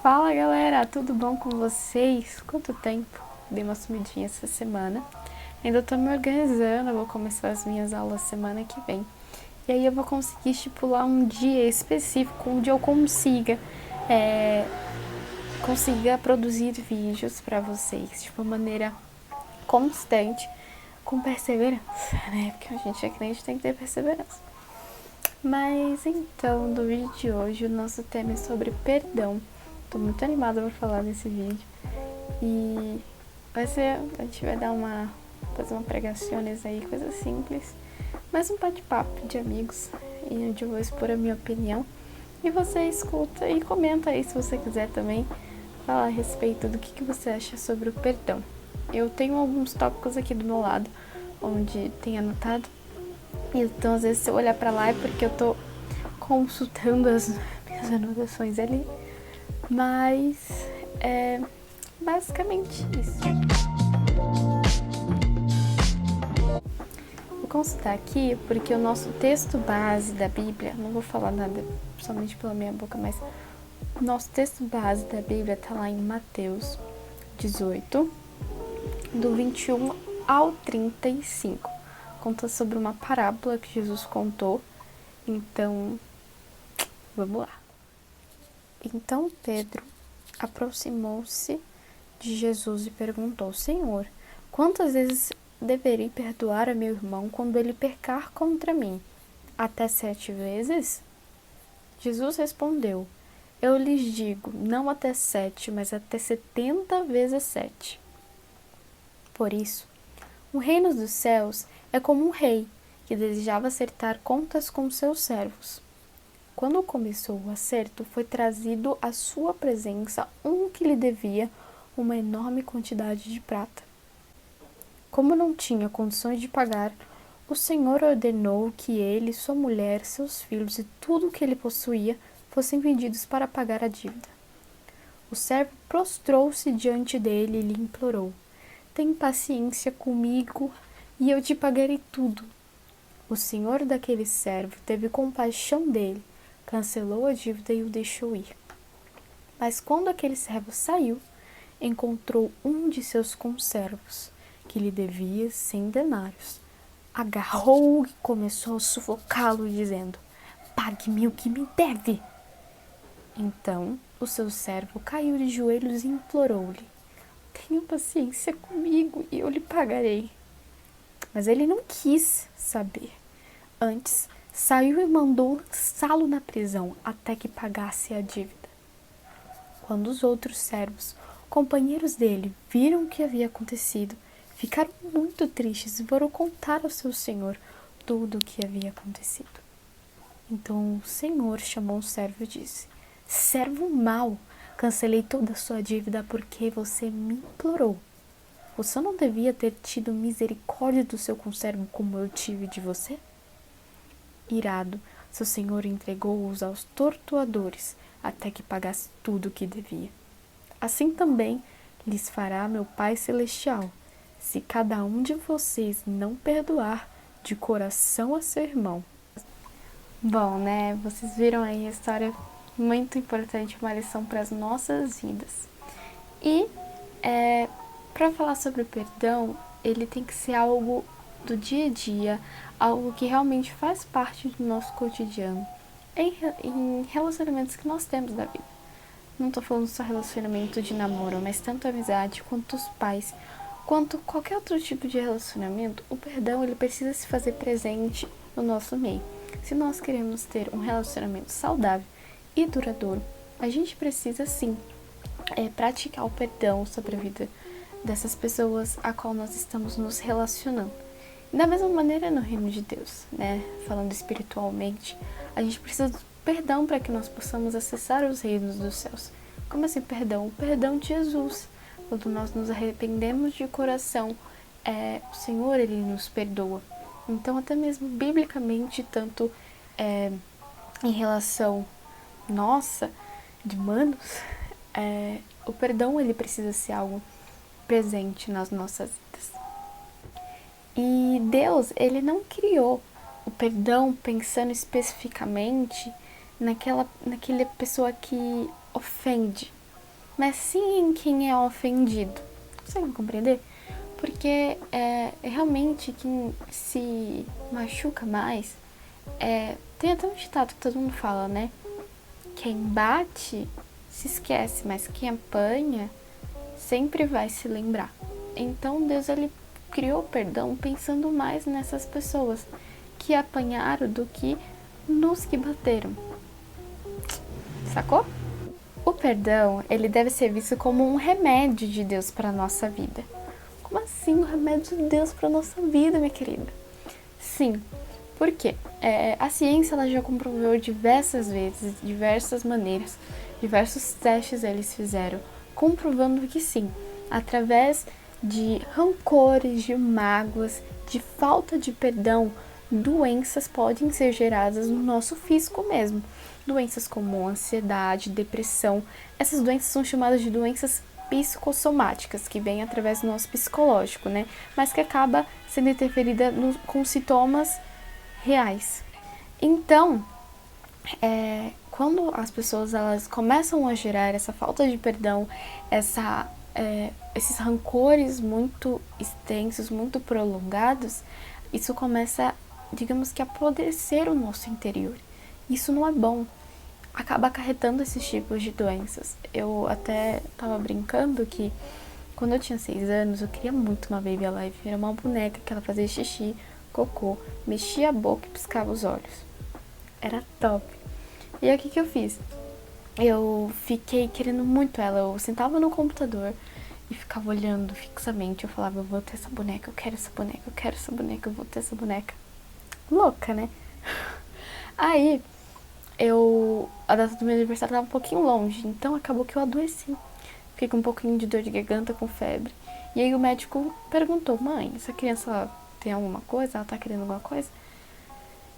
Fala galera, tudo bom com vocês? Quanto tempo? Dei uma sumidinha essa semana. Ainda tô me organizando, eu vou começar as minhas aulas semana que vem. E aí eu vou conseguir estipular um dia específico, onde eu consiga produzir vídeos pra vocês de uma maneira constante, com perseverança, né? Porque a gente é crente, tem que ter perseverança. Mas então, no vídeo de hoje, o nosso tema é sobre perdão. Tô muito animada pra falar nesse vídeo. E a gente vai fazer uma pregações aí, coisa simples. Mais um bate-papo de amigos, e onde eu vou expor a minha opinião. E você escuta e comenta aí se você quiser também falar a respeito do que você acha sobre o perdão. Eu tenho alguns tópicos aqui do meu lado, onde tem anotado. Então, às vezes, se eu olhar pra lá é porque eu tô consultando as minhas anotações ali. Mas é basicamente isso. Vou consultar aqui porque o nosso texto base da Bíblia, não vou falar nada somente pela minha boca, mas o nosso texto base da Bíblia tá lá em Mateus 18, do 21 ao 35. Conta sobre uma parábola que Jesus contou. Então, vamos lá. Então Pedro aproximou-se de Jesus e perguntou: Senhor, quantas vezes deverei perdoar a meu irmão quando ele pecar contra mim? Até 7 vezes? Jesus respondeu: Eu lhes digo, não até 7, mas até 70 vezes 7. Por isso, o reino dos céus é como um rei que desejava acertar contas com seus servos. Quando começou o acerto, foi trazido à sua presença um que lhe devia uma enorme quantidade de prata. Como não tinha condições de pagar, o Senhor ordenou que ele, sua mulher, seus filhos e tudo o que ele possuía fossem vendidos para pagar a dívida. O servo prostrou-se diante dele e lhe implorou: Tem paciência comigo e eu te pagarei tudo. O senhor daquele servo teve compaixão dele, cancelou a dívida e o deixou ir. Mas quando aquele servo saiu, encontrou um de seus conservos, que lhe devia 100 denários. Agarrou-o e começou a sufocá-lo, dizendo: Pague-me o que me deve. Então o seu servo caiu de joelhos e implorou-lhe: Tenha paciência comigo e eu lhe pagarei. Mas ele não quis saber. Antes, saiu e mandou lançá-lo na prisão até que pagasse a dívida. Quando os outros servos, companheiros dele, viram o que havia acontecido, ficaram muito tristes e foram contar ao seu senhor tudo o que havia acontecido. Então o senhor chamou o servo e disse: Servo mau, cancelei toda a sua dívida porque você me implorou. Você não devia ter tido misericórdia do seu conservo como eu tive de você? Irado, seu senhor entregou-os aos torturadores até que pagasse tudo o que devia. Assim também lhes fará meu Pai Celestial, se cada um de vocês não perdoar de coração a seu irmão. Bom, né? Vocês viram aí a história muito importante, uma lição para as nossas vidas. E para falar sobre o perdão, ele tem que ser algo do dia a dia, algo que realmente faz parte do nosso cotidiano, em relacionamentos que nós temos da vida. Não tô falando só relacionamento de namoro, mas tanto amizade quanto os pais, quanto qualquer outro tipo de relacionamento, o perdão ele precisa se fazer presente no nosso meio. Se nós queremos ter um relacionamento saudável e duradouro, a gente precisa sim praticar o perdão sobre a vida dessas pessoas a qual nós estamos nos relacionando. Da mesma maneira no reino de Deus, né? Falando espiritualmente, a gente precisa do perdão para que nós possamos acessar os reinos dos céus. Como assim perdão? O perdão de Jesus. Quando nós nos arrependemos de coração, o Senhor ele nos perdoa. Então até mesmo biblicamente, tanto em relação nossa, de humanos, o perdão ele precisa ser algo presente nas nossas vidas. E Deus, ele não criou o perdão pensando especificamente naquela pessoa que ofende, mas sim em quem é ofendido. Consegue compreender? Porque realmente quem se machuca mais, tem até um ditado que todo mundo fala, né? Quem bate se esquece, mas quem apanha sempre vai se lembrar. Então Deus, ele criou o perdão pensando mais nessas pessoas que apanharam do que nos que bateram. Sacou? O perdão, ele deve ser visto como um remédio de Deus para a nossa vida. Como assim um remédio de Deus para a nossa vida, minha querida? Sim, por quê? A ciência, ela já comprovou diversas vezes, diversas maneiras, diversos testes eles fizeram, comprovando que sim, através de rancores, de mágoas, de falta de perdão, doenças podem ser geradas no nosso físico mesmo. Doenças como ansiedade, depressão, essas doenças são chamadas de doenças psicossomáticas, que vêm através do nosso psicológico, né? Mas que acaba sendo interferida com sintomas reais. Então, quando as pessoas elas começam a gerar essa falta de perdão, esses rancores muito extensos, muito prolongados, isso começa, digamos que, a apodrecer o nosso interior. Isso não é bom. Acaba acarretando esses tipos de doenças. Eu até tava brincando que quando eu tinha 6 anos, eu queria muito uma Baby Alive. Era uma boneca que ela fazia xixi, cocô, mexia a boca e piscava os olhos. Era top. E aí o que eu fiz? Eu fiquei querendo muito ela. Eu sentava no computador e ficava olhando fixamente. Eu falava, eu vou ter essa boneca, eu quero essa boneca, eu quero essa boneca, eu vou ter essa boneca. Louca, né? Aí, a data do meu aniversário estava um pouquinho longe, então acabou que eu adoeci. Fiquei com um pouquinho de dor de garganta, com febre. E aí o médico perguntou, mãe, essa criança tem alguma coisa? Ela tá querendo alguma coisa?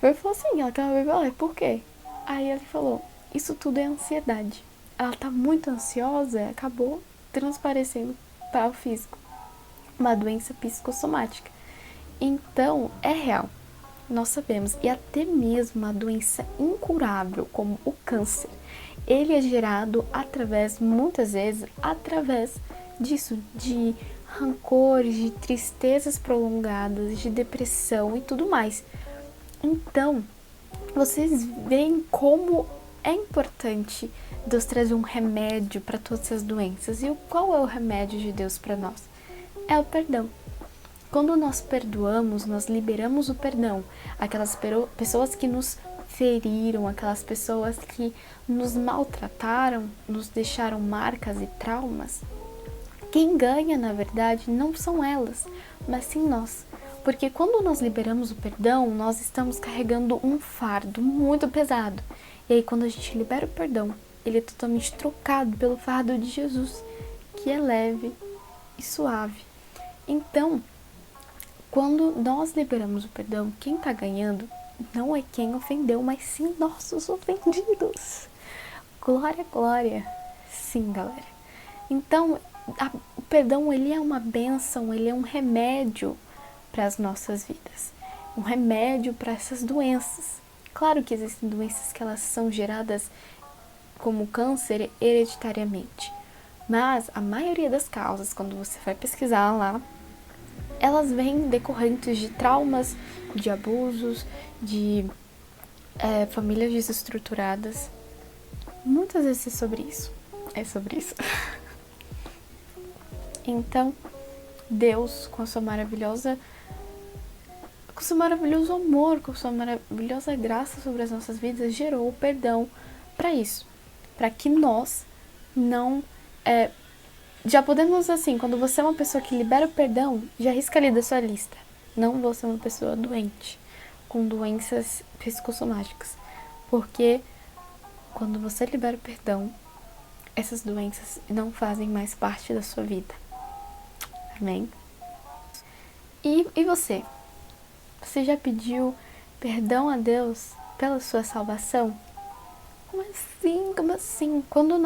Ele falou assim, ela quer uma Baby Alive, por quê? Aí ele falou, isso tudo é ansiedade. Ela tá muito ansiosa e acabou transparecendo para o físico. Uma doença psicossomática. Então, é real. Nós sabemos, e até mesmo a doença incurável, como o câncer, ele é gerado muitas vezes, através disso, de rancores, de tristezas prolongadas, de depressão e tudo mais. Então, vocês veem como é importante Deus trazer um remédio para todas essas doenças. E qual é o remédio de Deus para nós? É o perdão. Quando nós perdoamos, nós liberamos o perdão. Aquelas pessoas que nos feriram, aquelas pessoas que nos maltrataram, nos deixaram marcas e traumas, quem ganha, na verdade, não são elas, mas sim nós. Porque quando nós liberamos o perdão, nós estamos carregando um fardo muito pesado. E aí, quando a gente libera o perdão, ele é totalmente trocado pelo fardo de Jesus, que é leve e suave. Então, quando nós liberamos o perdão, quem está ganhando não é quem ofendeu, mas sim nossos ofendidos. Glória, glória. Sim, galera. Então, o perdão, ele é uma bênção, ele é um remédio para as nossas vidas. Um remédio para essas doenças. Claro que existem doenças que elas são geradas como câncer hereditariamente. Mas a maioria das causas, quando você vai pesquisar lá, elas vêm decorrentes de traumas, de abusos, de famílias desestruturadas. Muitas vezes é sobre isso. Então, Deus, com seu maravilhoso amor, com sua maravilhosa graça sobre as nossas vidas, gerou o perdão para isso. Para que nós não... já podemos, assim, quando você é uma pessoa que libera o perdão, já risca ali da sua lista. Não vou ser uma pessoa doente, com doenças psicossomáticas. Porque quando você libera o perdão, essas doenças não fazem mais parte da sua vida. Amém? E você? Você já pediu perdão a Deus pela sua salvação? Como assim? Como assim? Quando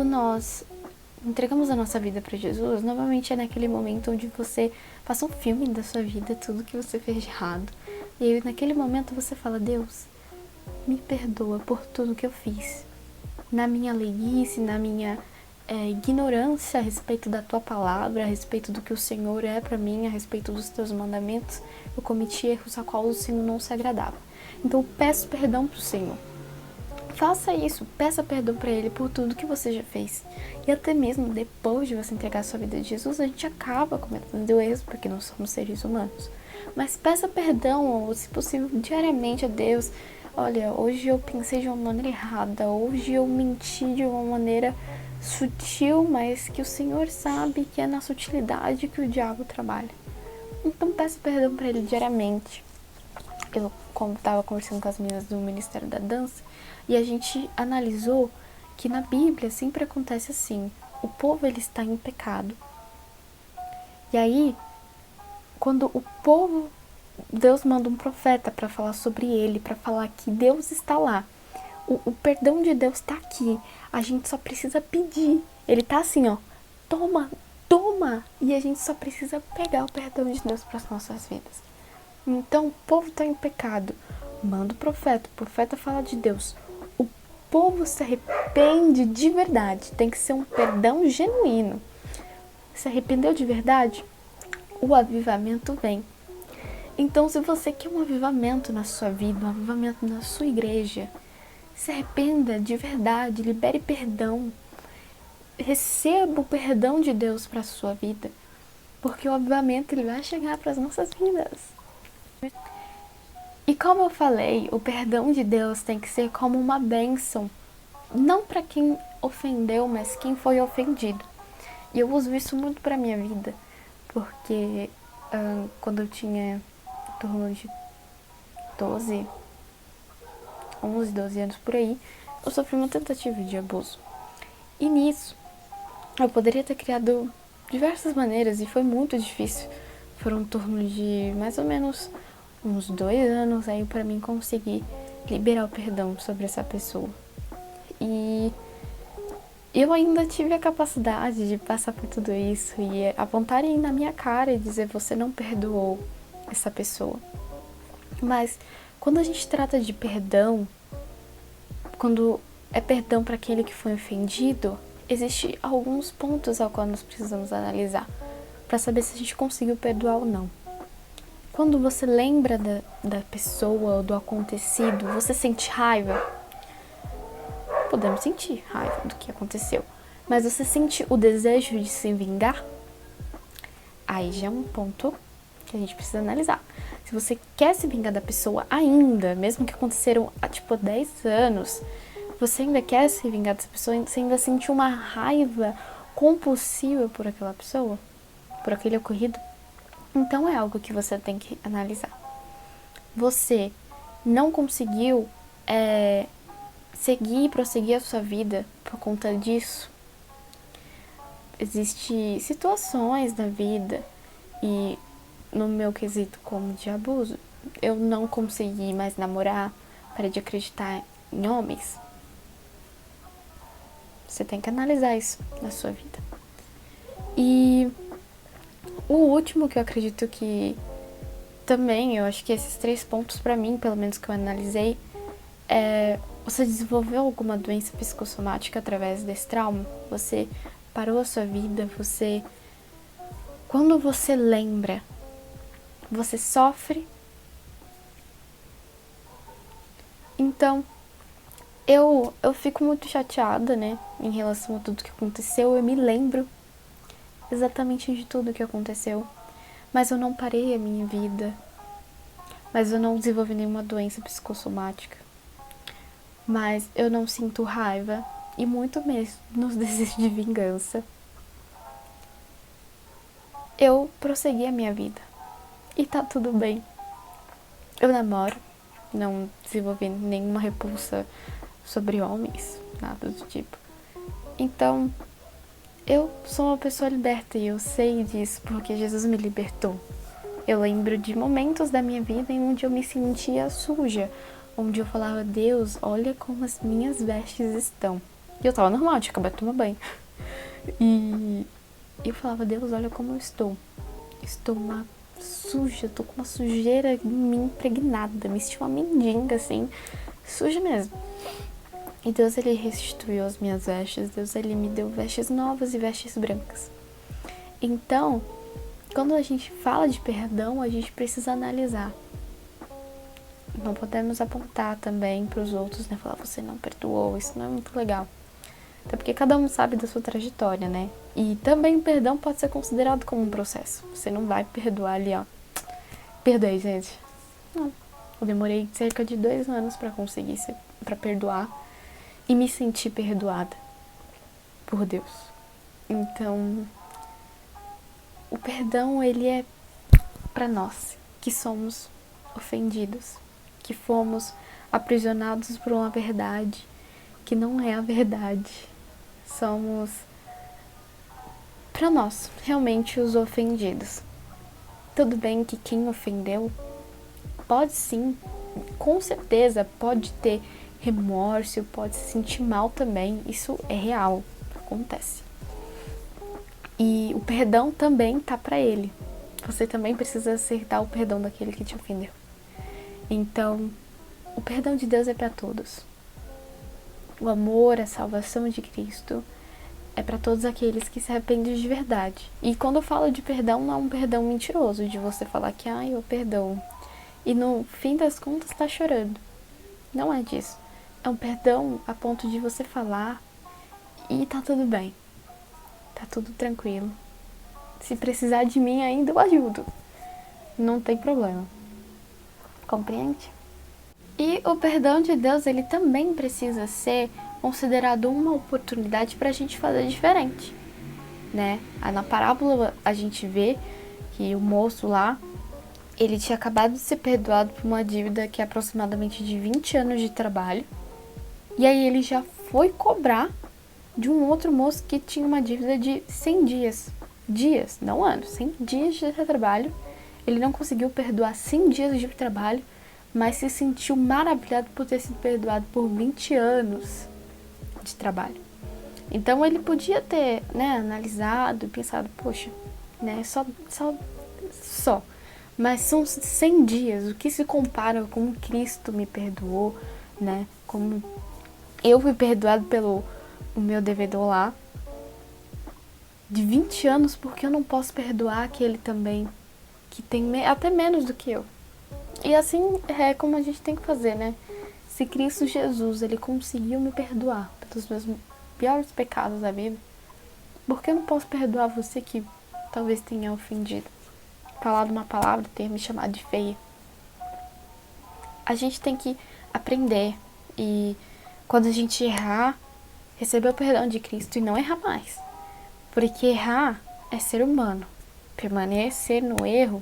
nós entregamos a nossa vida para Jesus, normalmente é naquele momento onde você passa um filme da sua vida, tudo que você fez de errado. E aí naquele momento você fala, Deus, me perdoa por tudo que eu fiz. na minha leiguice, na minha ignorância a respeito da tua palavra, a respeito do que o Senhor é para mim, a respeito dos teus mandamentos, eu cometi erros a qual o Senhor não se agradava. Então peço perdão pro Senhor. Faça isso, peça perdão para Ele por tudo que você já fez. E até mesmo depois de você entregar a sua vida a Jesus, a gente acaba cometendo erros, porque nós somos seres humanos. Mas peça perdão, ou se possível, diariamente a Deus. Olha, hoje eu pensei de uma maneira errada, hoje eu menti de uma maneira sutil, mas que o Senhor sabe que é na sutilidade que o diabo trabalha. Então peça perdão para Ele diariamente. Eu, como estava conversando com as meninas do Ministério da Dança, e a gente analisou que na Bíblia sempre acontece assim: o povo ele está em pecado. E aí, quando o povo, Deus manda um profeta para falar sobre ele, para falar que Deus está lá. O perdão de Deus está aqui. A gente só precisa pedir. Ele tá assim, ó. Toma, toma. E a gente só precisa pegar o perdão de Deus para as nossas vidas. Então, o povo está em pecado. Manda o profeta fala de Deus. O povo se arrepende de verdade. Tem que ser um perdão genuíno. Se arrependeu de verdade? O avivamento vem. Então, se você quer um avivamento na sua vida, um avivamento na sua igreja, se arrependa de verdade, libere perdão. Receba o perdão de Deus para a sua vida. Porque o avivamento ele vai chegar para as nossas vidas. E como eu falei, o perdão de Deus tem que ser como uma bênção. Não para quem ofendeu, mas quem foi ofendido. E eu uso isso muito para minha vida. Porque quando eu tinha em torno de 11, 12 anos por aí, eu sofri uma tentativa de abuso. E nisso, eu poderia ter criado diversas maneiras e foi muito difícil. Foram em torno de mais ou menos uns 2 anos aí para mim conseguir liberar o perdão sobre essa pessoa. E eu ainda tive a capacidade de passar por tudo isso e apontarem na minha cara e dizer: você não perdoou essa pessoa. Mas quando a gente trata de perdão, quando é perdão para aquele que foi ofendido, existem alguns pontos ao qual nós precisamos analisar para saber se a gente conseguiu perdoar ou não. Quando você lembra da pessoa ou do acontecido, você sente raiva? Podemos sentir raiva do que aconteceu, mas você sente o desejo de se vingar? Aí já é um ponto que a gente precisa analisar. Se você quer se vingar da pessoa ainda, mesmo que aconteceram há 10 anos, você ainda quer se vingar dessa pessoa, você ainda sente uma raiva compulsiva por aquela pessoa, por aquele ocorrido, então é algo que você tem que analisar. Você não conseguiu seguir e prosseguir a sua vida por conta disso? Existem situações na vida e no meu quesito como de abuso, eu não consegui mais namorar, parei de acreditar em homens. Você tem que analisar isso na sua vida. E o último que eu acredito que também, eu acho que esses 3 pontos pra mim, pelo menos que eu analisei, você desenvolveu alguma doença psicossomática através desse trauma? Você parou a sua vida? Quando você lembra, você sofre? Então, eu fico muito chateada, né, em relação a tudo que aconteceu. Eu me lembro exatamente de tudo que aconteceu, mas eu não parei a minha vida, mas eu não desenvolvi nenhuma doença psicossomática, mas eu não sinto raiva e muito menos nos desejos de vingança. Eu prossegui a minha vida e tá tudo bem. Eu namoro, não desenvolvi nenhuma repulsa sobre homens, nada do tipo. Então, eu sou uma pessoa liberta e eu sei disso porque Jesus me libertou. Eu lembro de momentos da minha vida em onde eu me sentia suja, onde eu falava: Deus, olha como as minhas vestes estão. E eu tava normal, tinha acabado de tomar banho. E eu falava: Deus, olha como eu estou. Estou uma suja, tô com uma sujeira em mim impregnada, me senti uma mendiga assim, suja mesmo. E Deus, ele restituiu as minhas vestes. Deus, ele me deu vestes novas e vestes brancas. Então, quando a gente fala de perdão, a gente precisa analisar. Não podemos apontar também para os outros, né? Falar, você não perdoou, isso não é muito legal. Até porque cada um sabe da sua trajetória, né? E também o perdão pode ser considerado como um processo. Você não vai perdoar ali, ó. Perdoei, gente. Não. Eu demorei cerca de 2 anos para conseguir, para perdoar e me sentir perdoada por Deus. Então, o perdão, ele é para nós que somos ofendidos, que fomos aprisionados por uma verdade que não é a verdade. Somos, para nós, realmente os ofendidos. Tudo bem que quem ofendeu pode sim, com certeza, pode ter remorso, pode se sentir mal também. Isso é real, acontece. E o perdão também tá para ele. Você também precisa aceitar o perdão daquele que te ofendeu. Então, o perdão de Deus é para todos. O amor, a salvação de Cristo é para todos aqueles que se arrependem de verdade. E quando eu falo de perdão, não é um perdão mentiroso, de você falar que, eu perdoo. E no fim das contas tá chorando. Não é disso. É um perdão a ponto de você falar e tá tudo bem. Tá tudo tranquilo. Se precisar de mim ainda, eu ajudo. Não tem problema. Compreende? E o perdão de Deus, ele também precisa ser considerado uma oportunidade para a gente fazer diferente, né? Na parábola a gente vê que o moço lá, ele tinha acabado de ser perdoado por uma dívida que é aproximadamente de 20 anos de trabalho, e aí ele já foi cobrar de um outro moço que tinha uma dívida de 100 dias, não anos, 100 dias de trabalho. Ele não conseguiu perdoar 100 dias de trabalho, mas se sentiu maravilhado por ter sido perdoado por 20 anos de trabalho. Então ele podia ter, analisado e pensado, poxa, só. Mas são 100 dias, o que se compara com como Cristo me perdoou, né? Como eu fui perdoado pelo o meu devedor lá, de 20 anos, porque eu não posso perdoar aquele também, que tem até menos do que eu. E assim é como a gente tem que fazer, né? Se Cristo Jesus, ele conseguiu me perdoar pelos meus piores pecados da vida, por que eu não posso perdoar você que talvez tenha ofendido? Falado uma palavra, ter me chamado de feia. A gente tem que aprender e quando a gente errar, receber o perdão de Cristo e não errar mais. Porque errar é ser humano. Permanecer no erro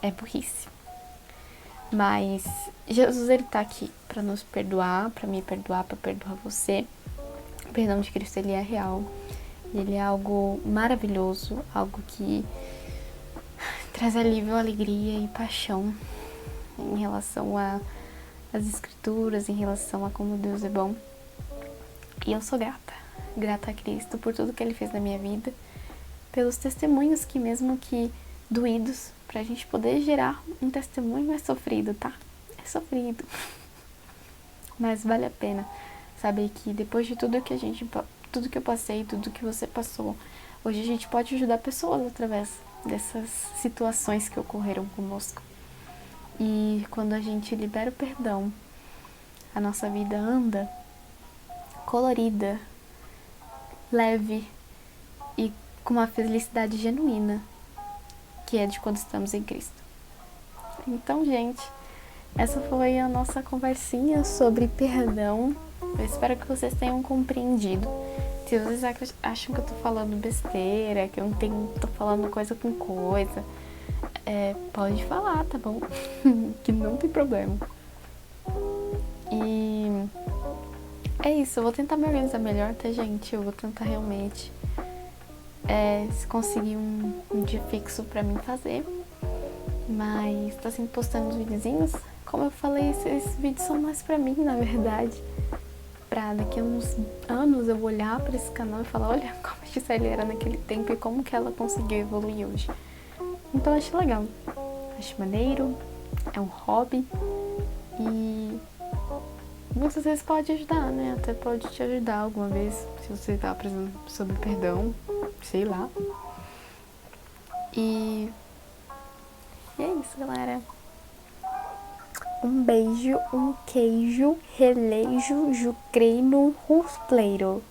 é burrice. Mas Jesus, ele tá aqui para nos perdoar, para me perdoar, para perdoar você. O perdão de Cristo, ele é real. Ele é algo maravilhoso, algo que traz alívio, alegria e paixão em relação às escrituras, em relação a como Deus é bom. E eu sou grata a Cristo por tudo que ele fez na minha vida, pelos testemunhos que mesmo que doídos, pra gente poder gerar um testemunho é sofrido, tá? É sofrido. Mas vale a pena saber que depois de tudo que eu passei, tudo que você passou, hoje a gente pode ajudar pessoas através dessas situações que ocorreram conosco. E quando a gente libera o perdão, a nossa vida anda colorida, leve e com uma felicidade genuína, que é de quando estamos em Cristo. Então, gente, essa foi a nossa conversinha sobre perdão. Eu espero que vocês tenham compreendido. Se vocês acham que eu tô falando besteira, que eu não tô falando coisa com coisa, pode falar, tá bom? Que não tem problema. E é isso, eu vou tentar me organizar melhor, tá, gente? Eu vou tentar realmente conseguir um dia fixo pra mim fazer. Mas tô sempre postando os videozinhos. Como eu falei, esses vídeos são mais pra mim, na verdade. Pra daqui a uns anos eu olhar pra esse canal e falar, olha como a Gisele era naquele tempo e como que ela conseguiu evoluir hoje. Então eu acho legal, acho maneiro, é um hobby e muitas vezes pode ajudar, né? Até pode te ajudar alguma vez, se você tá precisando sobre perdão, sei lá. E é isso, galera. Um beijo, um queijo, relejo, jucreino, ruspleiro.